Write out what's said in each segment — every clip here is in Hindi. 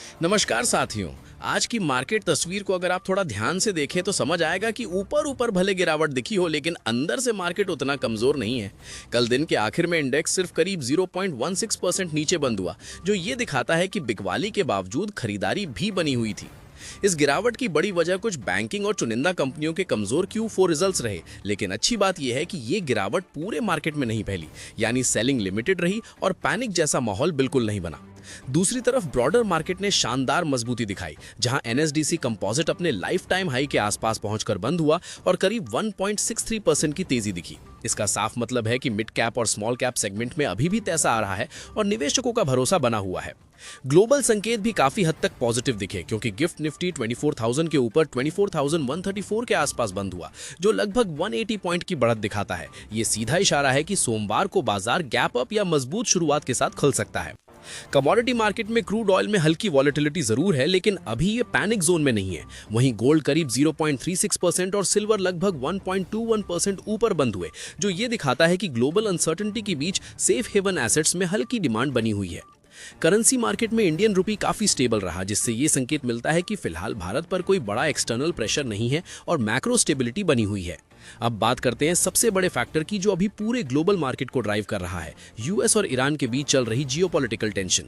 नमस्कार साथियों। आज की मार्केट तस्वीर को अगर आप थोड़ा ध्यान से देखें तो समझ आएगा कि ऊपर ऊपर भले गिरावट दिखी हो, लेकिन अंदर से मार्केट उतना कमजोर नहीं है। कल दिन के आखिर में इंडेक्स सिर्फ करीब 0.16% नीचे बंद हुआ, जो ये दिखाता है कि बिकवाली के बावजूद खरीदारी भी बनी हुई थी। इस गिरावट की बड़ी वजह कुछ बैंकिंग और चुनिंदा कंपनियों के कमजोर Q4 रिजल्ट्स रहे, लेकिन अच्छी बात यह है कि ये गिरावट पूरे मार्केट में नहीं फैली, यानी सेलिंग लिमिटेड रही और पैनिक जैसा माहौल बिल्कुल नहीं बना। दूसरी तरफ ब्रॉडर मार्केट ने शानदार मजबूती दिखाई, जहां NSDC कंपोजिट अपने लाइफ टाइम हाई के आसपास पहुंचकर बंद हुआ और करीब 1.63% की तेजी दिखी। इसका साफ मतलब है कि मिड कैप और स्मॉल कैप सेगमेंट में अभी भी पैसा आ रहा है और निवेशकों का भरोसा बना हुआ है। ग्लोबल संकेत भी काफी हद तक पॉजिटिव दिखे, क्योंकि गिफ्ट निफ्टी 24,000 के ऊपर 24,134 के आसपास बंद हुआ, जो लगभग 180 पॉइंट की बढ़त दिखाता है। ये सीधा इशारा है कि सोमवार को बाजार गैप अप या मजबूत शुरुआत के साथ खुल सकता है। कमोडिटी मार्केट में क्रूड ऑयल में हल्की वॉलेटिलिटी जरूर है, लेकिन अभी ये पैनिक जोन में नहीं है। वहीं गोल्ड करीब 0.36% और सिल्वर लगभग 1.21% ऊपर बंद हुए, जो ये दिखाता है कि ग्लोबल अनसर्टेनिटी के बीच सेफ हेवन एसेट्स में हल्की डिमांड बनी हुई है। करेंसी मार्केट में इंडियन रुपी काफी स्टेबल रहा, जिससे ये संकेत मिलता है कि फिलहाल भारत पर कोई बड़ा एक्सटर्नल प्रेशर नहीं है और मैक्रो स्टेबिलिटी बनी हुई है। अब बात करते हैं सबसे बड़े फैक्टर की, जो अभी पूरे ग्लोबल मार्केट को ड्राइव कर रहा है, यूएस और ईरान के बीच चल रही जियोपॉलिटिकल टेंशन।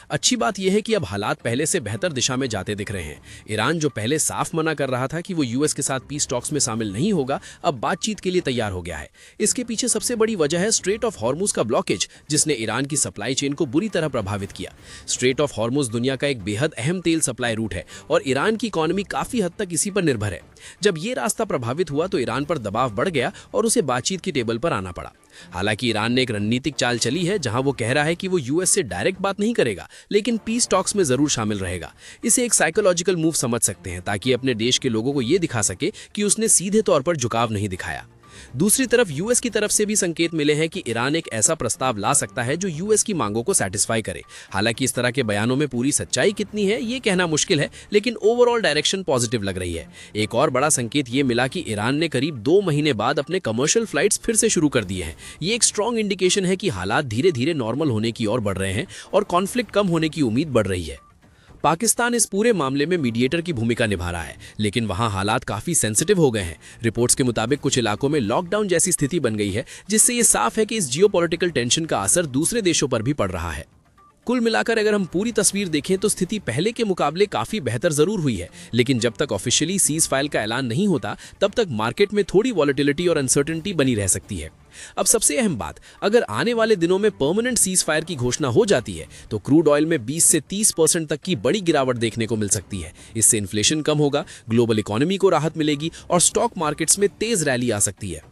अच्छी बात यह है कि अब हालात पहले से बेहतर दिशा में जाते दिख रहे हैं। ईरान जो पहले साफ मना कर रहा था कि वो यूएस के साथ पीस टॉक्स में शामिल नहीं होगा, अब बातचीत के लिए तैयार हो गया है। इसके पीछे सबसे बड़ी वजह है स्ट्रेट ऑफ हॉर्मुज का ब्लॉकेज, जिसने ईरान की सप्लाई चेन को बुरी तरह प्रभावित किया। स्ट्रेट ऑफ हॉर्मुज दुनिया का एक बेहद अहम तेल सप्लाई रूट है और ईरान की इकोनॉमी काफी हद तक इसी पर निर्भर है। जब ये रास्ता प्रभावित हुआ तो ईरान पर दबाव बढ़ गया और उसे बातचीत की टेबल पर आना पड़ा। हालांकि ईरान ने एक रणनीतिक चाल चली है, जहां वो कह रहा है कि वो यूएस से डायरेक्ट बात नहीं करेगा, लेकिन पीस टॉक्स में जरूर शामिल रहेगा। इसे एक साइकोलॉजिकल मूव समझ सकते हैं, ताकि अपने देश के लोगों को ये दिखा सके कि उसने सीधे तौर पर झुकाव नहीं दिखाया। दूसरी तरफ यूएस की तरफ से भी संकेत मिले हैं कि ईरान एक ऐसा प्रस्ताव ला सकता है जो यूएस की मांगों को सेटिस्फाई करे। हालांकि इस तरह के बयानों में पूरी सच्चाई कितनी है ये कहना मुश्किल है, लेकिन ओवरऑल डायरेक्शन पॉजिटिव लग रही है। एक और बड़ा संकेत ये मिला कि ईरान ने करीब 2 महीने बाद अपने कमर्शियल फ्लाइट्स फिर से शुरू कर दिए हैं। ये एक स्ट्रॉन्ग इंडिकेशन है कि हालात धीरे धीरे नॉर्मल होने की ओर बढ़ रहे हैं और कॉन्फ्लिक्ट कम होने की उम्मीद बढ़ रही है। पाकिस्तान इस पूरे मामले में मीडिएटर की भूमिका निभा रहा है, लेकिन वहां हालात काफी सेंसिटिव हो गए हैं। रिपोर्ट्स के मुताबिक कुछ इलाकों में लॉकडाउन जैसी स्थिति बन गई है, जिससे ये साफ है कि इस जियोपॉलिटिकल टेंशन का असर दूसरे देशों पर भी पड़ रहा है। कुल मिलाकर अगर हम पूरी तस्वीर देखें तो स्थिति पहले के मुकाबले काफी बेहतर जरूर हुई है, लेकिन जब तक ऑफिशियली सीज फायर का ऐलान नहीं होता, तब तक मार्केट में थोड़ी वॉलेटिलिटी और अनसर्टेनिटी बनी रह सकती है। अब सबसे अहम बात, अगर आने वाले दिनों में परमानेंट सीज फायर की घोषणा हो जाती है तो क्रूड ऑयल में 20 से 30% तक की बड़ी गिरावट देखने को मिल सकती है। इससे इन्फ्लेशन कम होगा, ग्लोबल इकोनॉमी को राहत मिलेगी और स्टॉक मार्केट्स में तेज रैली आ सकती है।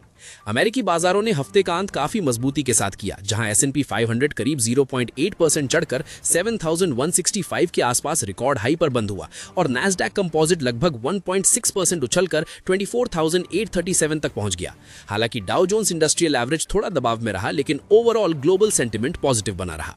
अमेरिकी बाजारों ने हफ्ते का अंत काफी मजबूती के साथ किया, जहां S&P 500 करीब 0.8% चढ़कर 7,165 के आसपास रिकॉर्ड हाई पर बंद हुआ और नैस्डैक कंपोजिट लगभग 1.6% उछलकर 24,837 तक पहुंच गया। हालांकि डाउ जोन्स इंडस्ट्रियल एवरेज थोड़ा दबाव में रहा, लेकिन ओवरऑल ग्लोबल सेंटिमेंट पॉजिटिव बना रहा।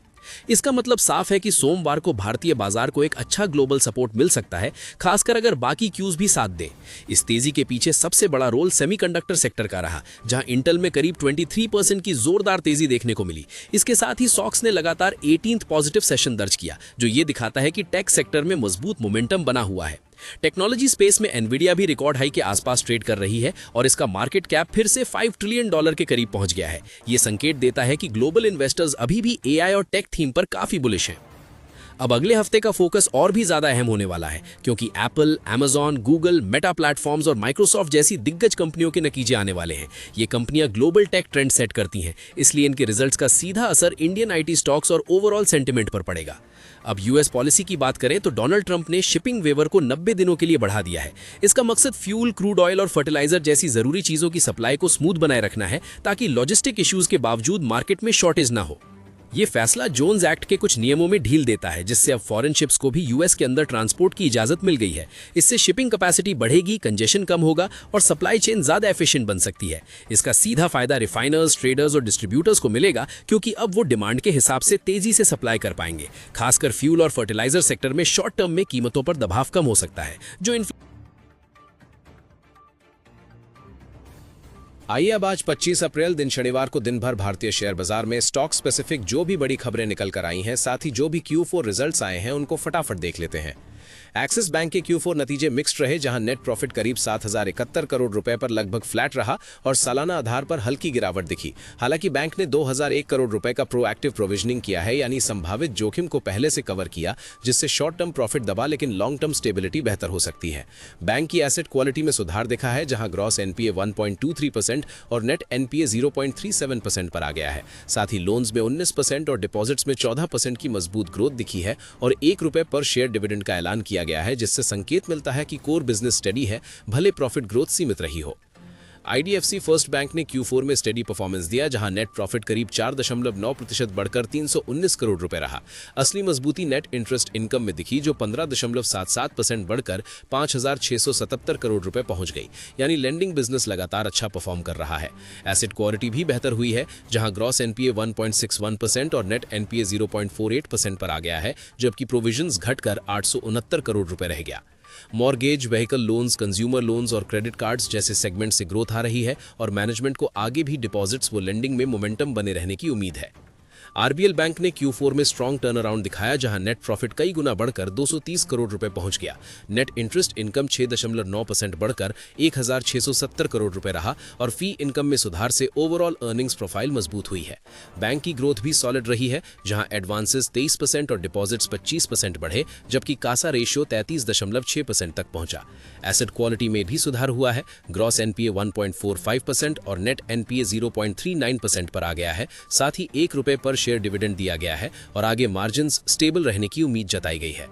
इसका मतलब साफ है कि सोमवार को भारतीय बाजार को एक अच्छा ग्लोबल सपोर्ट मिल सकता है, खासकर अगर बाकी क्यूज भी साथ दे। इस तेजी के पीछे सबसे बड़ा रोल सेमीकंडक्टर सेक्टर का रहा, जहां इंटेल में करीब 23% की जोरदार तेजी देखने को मिली। इसके साथ ही सॉक्स ने लगातार 18th पॉजिटिव सेशन दर्ज किया, जो ये दिखाता है कि टेक सेक्टर में मजबूत मोमेंटम बना हुआ है। टेक्नोलॉजी स्पेस में एनवीडिया भी रिकॉर्ड हाई के आसपास ट्रेड कर रही है और इसका मार्केट कैप फिर से $5 ट्रिलियन के करीब पहुंच गया है। यह संकेत देता है कि ग्लोबल इन्वेस्टर्स अभी भी एआई और टेक थीम पर काफी बुलिश हैं। अब अगले हफ्ते का फोकस और भी ज्यादा अहम होने वाला है, क्योंकि Apple, Amazon, Google, Meta platforms और माइक्रोसॉफ्ट जैसी दिग्गज कंपनियों के नतीजे आने वाले हैं। ये कंपनियां ग्लोबल टेक ट्रेंड सेट करती हैं, इसलिए इनके रिजल्ट्स का सीधा असर इंडियन आईटी स्टॉक्स और ओवरऑल सेंटिमेंट पर पड़ेगा। अब यूएस पॉलिसी की बात करें तो डोनाल्ड ट्रंप ने शिपिंग वेवर को 90 दिनों के लिए बढ़ा दिया है। इसका मकसद फ्यूल, क्रूड ऑयल और फर्टिलाइजर जैसी जरूरी चीजों की सप्लाई को स्मूथ बनाए रखना है, ताकि लॉजिस्टिक इश्यूज के बावजूद मार्केट में शॉर्टेज ना हो। ये फैसला जोन्स एक्ट के कुछ नियमों में ढील देता है, जिससे अब फॉरेन शिप्स को भी यूएस के अंदर ट्रांसपोर्ट की इजाजत मिल गई है। इससे शिपिंग कैपेसिटी बढ़ेगी, कंजेशन कम होगा और सप्लाई चेन ज्यादा एफिशिएंट बन सकती है। इसका सीधा फायदा रिफाइनर्स, ट्रेडर्स और डिस्ट्रीब्यूटर्स को मिलेगा, क्योंकि अब वो डिमांड के हिसाब से तेजी से सप्लाई कर पाएंगे। खासकर फ्यूल और फर्टिलाइजर सेक्टर में शॉर्ट टर्म में कीमतों पर दबाव कम हो सकता है, जो आइए अब आज 25 अप्रैल दिन शनिवार को दिन भर भारतीय शेयर बाजार में स्टॉक स्पेसिफिक जो भी बड़ी खबरें निकल कर आई हैं, साथ ही जो भी Q4 रिजल्ट्स आए हैं उनको फटाफट देख लेते हैं। एक्सिस बैंक के Q4 नतीजे मिक्स्ड रहे, जहां नेट प्रॉफिट करीब 7,071 करोड़ रुपए पर लगभग फ्लैट रहा और सालाना आधार पर हल्की गिरावट दिखी। हालांकि बैंक ने 2,001 करोड़ रुपए का प्रोएक्टिव प्रोविजनिंग किया है, यानी संभावित जोखिम को पहले से कवर किया, जिससे शॉर्ट टर्म प्रॉफिट दबा लेकिन लॉन्ग टर्म स्टेबिलिटी बेहतर हो सकती है। बैंक की एसेट क्वालिटी में सुधार दिखा है, जहां ग्रॉस एनपीए 1.23% और नेट एनपीए 0.37% पर आ गया है। साथ ही लोन्स में 19% और डिपॉजिट्स में 14% की मजबूत ग्रोथ दिखी है और ₹1 पर शेयर डिविडेंड का ऐलान किया गया है, जिससे संकेत मिलता है कि कोर बिजनेस स्टेडी है, भले प्रॉफिट ग्रोथ सीमित रही हो। आईडीएफसी फर्स्ट बैंक ने Q4 में स्टेडी परफॉर्मेंस दिया, जहां नेट प्रॉफिट करीब 4.9% बढ़कर 319 करोड़ रुपए रहा। असली मजबूती नेट इंटरेस्ट इनकम में दिखी, जो 15.77% बढ़कर 5,677 करोड़ रुपए पहुंच गई, यानी लेंडिंग बिजनेस लगातार अच्छा परफॉर्म कर रहा है। एसेट क्वालिटी भी बेहतर हुई है, जहां ग्रॉस एनपीए 1.61% और नेट एनपीए 0.48% पर आ गया है, जबकि प्रोविजंस घटकर 869 करोड़ रुपए रह गया। Mortgage, vehicle loans, consumer loans और क्रेडिट कार्ड्स जैसे सेगमेंट से ग्रोथ आ रही है और मैनेजमेंट को आगे भी डिपॉजिट्स व लेंडिंग में मोमेंटम बने रहने की उम्मीद है। आरबीएल बैंक ने Q4 में स्ट्रॉन्ग टर्न अराउंड दिखाया, जहां नेट प्रॉफिट कई गुना बढ़कर 230 करोड़ रुपए पहुंच गया। नेट इंटरेस्ट इनकम 6.9% बढ़कर 1,670 करोड़ रुपए रहा और फी इनकम में सुधार से ओवरऑल अर्निंग्स प्रोफाइल मजबूत हुई है। बैंक की ग्रोथ भी सॉलिड रही है, जहां एडवांसेस 23% और डिपॉजिट्स 25% बढ़े, जबकि कासा रेशियो 33.6% तक पहुंचा। एसेट क्वालिटी में भी सुधार हुआ है। ग्रॉस एनपीए 1.45% और नेट एनपीए 0.39% पर आ गया है। साथ ही ₹1 पर शेयर डिविडेंड दिया गया है और आगे मार्जिन्स स्टेबल रहने की उम्मीद जताई गई है।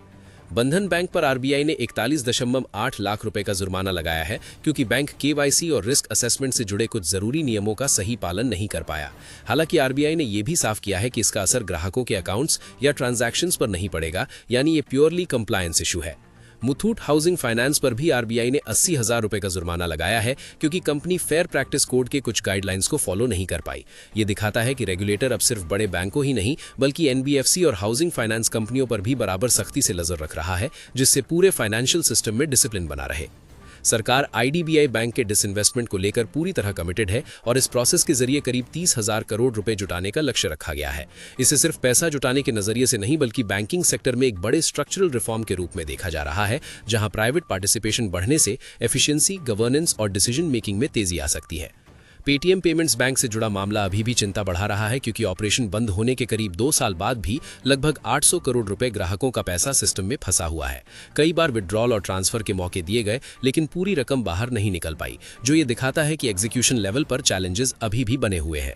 बंधन बैंक पर आरबीआई ने 41.8 लाख रुपए का जुर्माना लगाया है, क्योंकि बैंक केवाईसी और रिस्क असेसमेंट से जुड़े कुछ जरूरी नियमों का सही पालन नहीं कर पाया। हालांकि आरबीआई ने यह भी साफ किया है कि इसका असर ग्राहकों के अकाउंट्स या ट्रांजैक्शंस पर नहीं पड़ेगा, यानी ये प्योरली कंप्लायंस इशू है। मुथूट हाउसिंग फाइनेंस पर भी आरबीआई ने 80,000 रुपए का जुर्माना लगाया है, क्योंकि कंपनी फेयर प्रैक्टिस कोड के कुछ गाइडलाइंस को फॉलो नहीं कर पाई। ये दिखाता है कि रेगुलेटर अब सिर्फ बड़े बैंकों ही नहीं, बल्कि एनबीएफसी और हाउसिंग फाइनेंस कंपनियों पर भी बराबर सख्ती से नजर रख रहा है, जिससे पूरे फाइनेंशियल सिस्टम में डिसिप्लिन बना रहे। सरकार आईडीबीआई बैंक के डिसइन्वेस्टमेंट को लेकर पूरी तरह कमिटेड है और इस प्रोसेस के जरिए करीब 30,000 करोड़ रुपए जुटाने का लक्ष्य रखा गया है। इसे सिर्फ पैसा जुटाने के नजरिए से नहीं, बल्कि बैंकिंग सेक्टर में एक बड़े स्ट्रक्चरल रिफॉर्म के रूप में देखा जा रहा है, जहां प्राइवेट पार्टिसिपेशन बढ़ने से एफिशिएंसी, गवर्नेंस और डिसीजन मेकिंग में तेजी आ सकती है। पेटीएम पेमेंट्स बैंक से जुड़ा मामला अभी भी चिंता बढ़ा रहा है, क्योंकि ऑपरेशन बंद होने के करीब 2 साल बाद भी लगभग 800 करोड़ रुपए ग्राहकों का पैसा सिस्टम में फंसा हुआ है। कई बार विड्रॉल और ट्रांसफर के मौके दिए गए, लेकिन पूरी रकम बाहर नहीं निकल पाई, जो ये दिखाता है कि एग्जीक्यूशन लेवल पर चैलेंजेस अभी भी बने हुए हैं।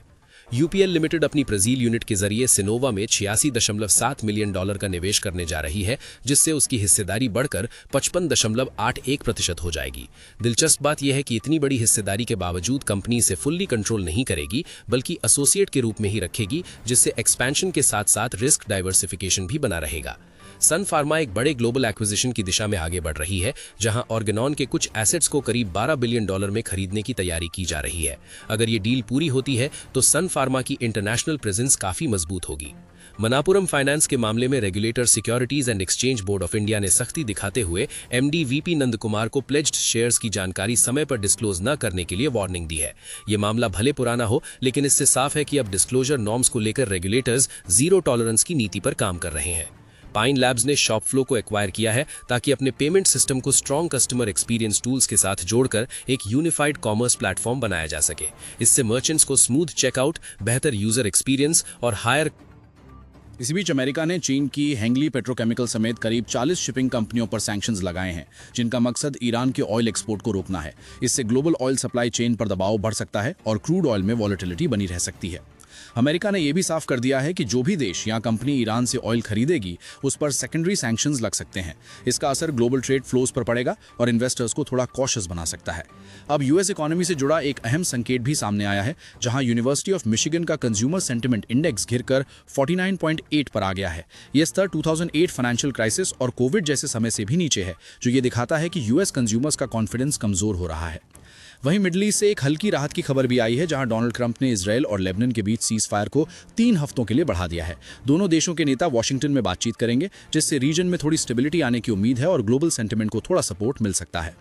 यूपीएल लिमिटेड अपनी ब्राजील यूनिट के जरिए सिनोवा में $86.7 मिलियन का निवेश करने जा रही है, जिससे उसकी हिस्सेदारी बढ़कर 55.81% हो जाएगी। दिलचस्प बात यह है कि इतनी बड़ी हिस्सेदारी के बावजूद कंपनी इसे फुल्ली कंट्रोल नहीं करेगी, बल्कि एसोसिएट के रूप में ही रखेगी, जिससे एक्सपेंशन के साथ साथ रिस्क डाइवर्सिफिकेशन भी बना रहेगा। सन फार्मा एक बड़े ग्लोबल एक्विजिशन की दिशा में आगे बढ़ रही है, जहां ऑर्गेनॉन के कुछ एसेट्स को करीब $12 बिलियन में खरीदने की तैयारी की जा रही है। अगर ये डील पूरी होती है तो सन फार्मा की इंटरनेशनल प्रेजेंस काफी मजबूत होगी। मनापुरम फाइनेंस के मामले में regulator securities and exchange board of India ने सख्ती दिखाते हुए एमडी वीपी नंद कुमार को प्लेज्ड शेयर्स की जानकारी समय पर डिस्क्लोज न करने के लिए वार्निंग दी है। ये मामला भले पुराना हो, लेकिन इससे साफ है कि अब डिस्क्लोजर नॉर्म्स को लेकर रेगुलेटर्स जीरो टॉलरेंस की नीति पर काम कर रहे हैं। पाइन लैब्स ने शॉपफ्लो को एक्वायर किया है, ताकि अपने पेमेंट सिस्टम को स्ट्रॉन्ग कस्टमर एक्सपीरियंस टूल्स के साथ जोड़कर एक यूनिफाइड कॉमर्स प्लेटफॉर्म बनाया जा सके। इससे मर्चेंट्स को स्मूथ चेकआउट, बेहतर यूजर एक्सपीरियंस और हायर। इसी बीच अमेरिका ने चीन की हेंगली पेट्रोकेमिकल समेत करीब 40 शिपिंग कंपनियों पर सैंक्शंस लगाए हैं, जिनका मकसद ईरान के ऑयल एक्सपोर्ट को रोकना है। इससे ग्लोबल ऑयल सप्लाई चेन पर दबाव बढ़ सकता है और क्रूड ऑयल में वॉलेटिलिटी बनी रह सकती है। अमेरिका ने यह भी साफ कर दिया है कि जो भी देश या कंपनी ईरान से ऑयल खरीदेगी, उस पर सेकेंडरी सैंक्शंस लग सकते हैं। इसका असर ग्लोबल ट्रेड फ्लोज पर पड़ेगा और इन्वेस्टर्स को थोड़ा कॉशियस बना सकता है। अब यूएस इकोनॉमी से जुड़ा एक अहम संकेत भी सामने आया है, जहां यूनिवर्सिटी ऑफ मिशिगन का कंज्यूमर सेंटिमेंट इंडेक्स गिरकर 49.8 पर आ गया है। यह स्तर 2008 फाइनेंशियल क्राइसिस और कोविड जैसे समय से भी नीचे है, जो ये दिखाता है कि यूएस कंज्यूमर्स का कॉन्फिडेंस कमजोर हो रहा है। वहीं मिडल ईस्ट से एक हल्की राहत की खबर भी आई है, जहां डोनाल्ड ट्रंप ने इजरायल और लेबनान के बीच सीज फायर को 3 हफ्तों के लिए बढ़ा दिया है। दोनों देशों के नेता वॉशिंगटन में बातचीत करेंगे, जिससे रीजन में थोड़ी स्टेबिलिटी आने की उम्मीद है और ग्लोबल सेंटिमेंट को थोड़ा सपोर्ट मिल सकता है।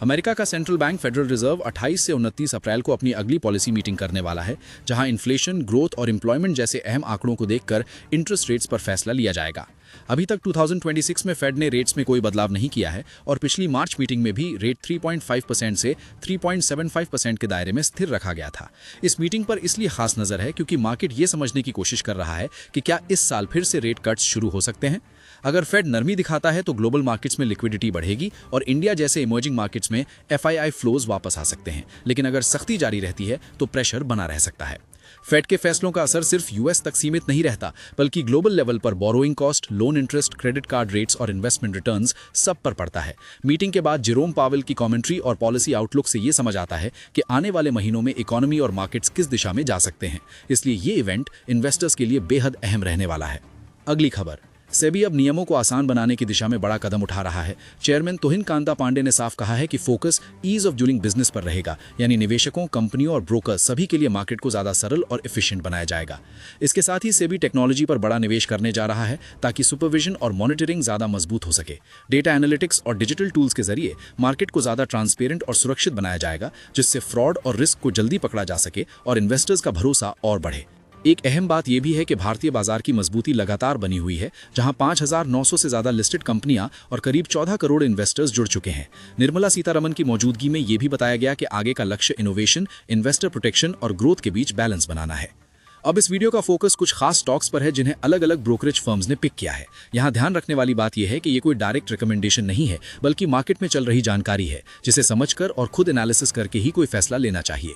अमेरिका का सेंट्रल बैंक फेडरल रिजर्व 28 से 29 अप्रैल को अपनी अगली पॉलिसी मीटिंग करने वाला है, जहां इन्फ्लेशन, ग्रोथ और एम्प्लॉयमेंट जैसे अहम आंकड़ों को देखकर इंटरेस्ट रेट्स पर फैसला लिया जाएगा। अभी तक 2026 में फेड ने रेट्स में कोई बदलाव नहीं किया है और पिछली मार्च मीटिंग में भी रेट 3.5% से 3.75% के दायरे में स्थिर रखा गया था। इस मीटिंग पर इसलिए खास नजर है क्योंकि मार्केट ये समझने की कोशिश कर रहा है कि क्या इस साल फिर से रेट कट्स शुरू हो सकते हैं। अगर फेड नरमी दिखाता है तो ग्लोबल मार्केट्स में लिक्विडिटी बढ़ेगी और इंडिया जैसे इमर्जिंग मार्केट्स में FII फ्लोज वापस आ सकते हैं, लेकिन अगर सख्ती जारी रहती है तो प्रेशर बना रह सकता है। फेड के फैसलों का असर सिर्फ US तक सीमित नहीं रहता, बल्कि ग्लोबल लेवल पर borrowing cost, loan interest, credit card rates और इन्वेस्टमेंट रिटर्न्स सब पर पड़ता है। मीटिंग के बाद जेरोम पावेल की कमेंट्री और पॉलिसी आउटलुक से ये समझ आता है कि आने वाले महीनों में इकोनॉमी और मार्केट्स किस दिशा में जा सकते हैं। इसलिए ये इवेंट इन्वेस्टर्स के लिए बेहद अहम रहने वाला है। अगली खबर, सेबी अब नियमों को आसान बनाने की दिशा में बड़ा कदम उठा रहा है। चेयरमैन तुहिन कांता पांडे ने साफ कहा है कि focus ease of doing business पर रहेगा, यानी निवेशकों, कंपनियों और ब्रोकर सभी के लिए मार्केट को ज्यादा सरल और एफिशिएंट बनाया जाएगा। इसके साथ ही सेबी टेक्नोलॉजी पर बड़ा निवेश करने जा रहा है ताकि सुपरविजन और मॉनिटरिंग ज्यादा मजबूत हो सके। डेटा एनालिटिक्स और डिजिटल टूल्स के जरिए मार्केट को ज्यादा ट्रांसपेरेंट और सुरक्षित बनाया जाएगा, जिससे फ्रॉड और रिस्क को जल्दी पकड़ा जा सके और इन्वेस्टर्स का भरोसा और बढ़े। एक अहम बात यह भी है कि भारतीय बाजार की मजबूती लगातार बनी हुई है, जहां 5,900 से ज्यादा लिस्टेड कंपनियां और करीब 14 करोड़ इन्वेस्टर्स जुड़ चुके हैं। निर्मला सीतारमन की मौजूदगी में यह भी बताया गया कि आगे का लक्ष्य इनोवेशन, इन्वेस्टर प्रोटेक्शन और ग्रोथ के बीच बैलेंस बनाना है। अब इस वीडियो का फोकस कुछ खास स्टॉक्स पर है जिन्हें अलग अलग ब्रोकरेज फर्म्स ने पिक किया है। यहाँ ध्यान रखने वाली बात यह है कि ये कोई डायरेक्ट रिकमेंडेशन नहीं है, बल्कि मार्केट में चल रही जानकारी है, जिसे समझकर और खुद एनालिसिस करके ही कोई फैसला लेना चाहिए।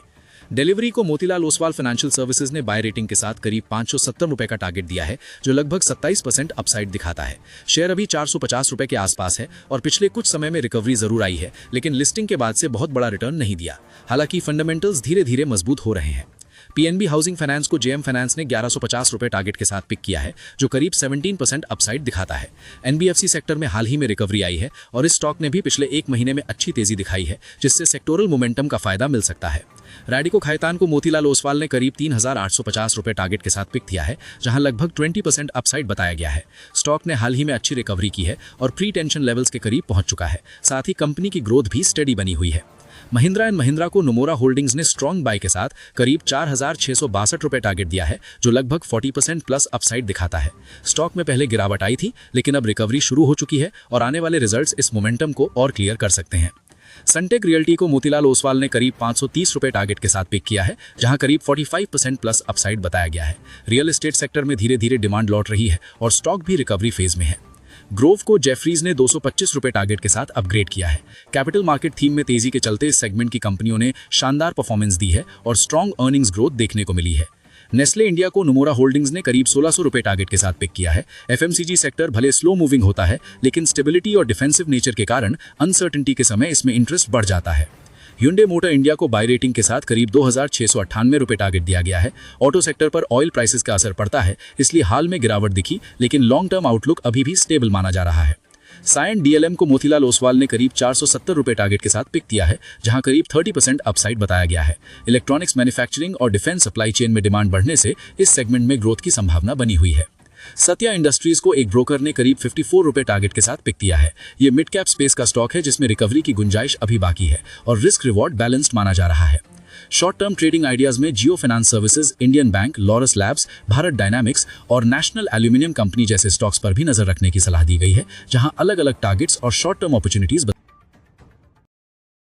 डिलीवरी को मोतीलाल ओसवाल फाइनेंशियल सर्विसेज ने बाय रेटिंग के साथ करीब 570 रुपए का टारगेट दिया है, जो लगभग 27% अपसाइड दिखाता है। शेयर अभी 450 रुपए के आसपास है और पिछले कुछ समय में रिकवरी जरूर आई है, लेकिन लिस्टिंग के बाद से बहुत बड़ा रिटर्न नहीं दिया। हालांकि फंडामेंटल्स धीरे धीरे मजबूत हो रहे हैं। PNB हाउसिंग फाइनेंस को JM फाइनेंस ने 1150 रुपए टारगेट के साथ पिक किया है, जो करीब 17% अपसाइड दिखाता है। NBFC सेक्टर में हाल ही में रिकवरी आई है और इस स्टॉक ने भी पिछले एक महीने में अच्छी तेजी दिखाई है, जिससे सेक्टोरल मोमेंटम का फायदा मिल सकता है। रैडिको खैतान को मोतीलाल ओसवाल ने करीब 3,850 रुपए टारगेट के साथ पिक किया है, जहां लगभग 20% अपसाइड बताया गया है। स्टॉक ने हाल ही में अच्छी रिकवरी की है और प्री टेंशन लेवल्स के करीब पहुंच चुका है। साथ ही कंपनी की ग्रोथ भी स्टेडी बनी हुई है। महिंद्रा एंड महिंद्रा को नोमोरा होल्डिंग्स ने स्ट्रॉन्ग बाय के साथ करीब 4,662 रुपए टारगेट दिया है, जो लगभग 40% प्लस अपसाइड दिखाता है। स्टॉक में पहले गिरावट आई थी, लेकिन अब रिकवरी शुरू हो चुकी है और आने वाले रिजल्ट्स इस मोमेंटम को और क्लियर कर सकते हैं। सनटेक रियल्टी को मोतीलाल ओसवाल ने करीब 530 रुपए टारगेट के साथ पिक किया है, जहां करीब 45% प्लस अपसाइड बताया गया है। रियल एस्टेट सेक्टर में धीरे धीरे डिमांड लौट रही है और स्टॉक भी रिकवरी फेज में है। ग्रोव को जेफरीज ने 225 रुपए टारगेट के साथ अपग्रेड किया है। कैपिटल मार्केट थीम में तेजी के चलते इस सेगमेंट की कंपनियों ने शानदार परफॉर्मेंस दी है और स्ट्रॉन्ग अर्निंग्स ग्रोथ देखने को मिली है। नेस्ले इंडिया को नोमोरा होल्डिंग्स ने करीब 1600 रुपए टारगेट के साथ पिक किया है। FMCG सेक्टर भले स्लो मूविंग होता है, लेकिन स्टेबिलिटी और डिफेंसिव नेचर के कारण अनसर्टेनिटी के समय इसमें इंटरेस्ट बढ़ जाता है। Hyundai मोटर इंडिया को बाय रेटिंग के साथ करीब 2,698 रुपए टारगेट दिया गया है। ऑटो सेक्टर पर ऑयल प्राइसेस का असर पड़ता है, इसलिए हाल में गिरावट दिखी, लेकिन लॉन्ग टर्म आउटलुक अभी भी स्टेबल माना जा रहा है। सायन DLM को मोतीलाल ओसवाल ने करीब 470 रुपए टारगेट के साथ पिक किया है, जहां करीब 30% अपसाइड बताया गया है। इलेक्ट्रॉनिक्स मैन्युफैक्चरिंग और डिफेंस सप्लाई चेन में डिमांड बढ़ने से इस सेगमेंट में ग्रोथ की संभावना बनी हुई है। सत्या इंडस्ट्रीज को एक ब्रोकर ने करीब 54 रुपए टारगेट के साथ पिक किया है। ये मिड कैप स्पेस का स्टॉक है, जिसमें रिकवरी की गुंजाइश अभी बाकी है और रिस्क रिवॉर्ड बैलेंस्ड माना जा रहा है। शॉर्ट टर्म ट्रेडिंग आइडियाज में Jio finance services, Indian bank, Laurus labs, Bharat dynamics और नेशनल एल्यूमिनियम कंपनी जैसे स्टॉक्स पर भी नजर रखने की सलाह दी गई है, जहां अलग अलग टारगेट्स और शॉर्ट टर्म अपॉर्चुनिटीज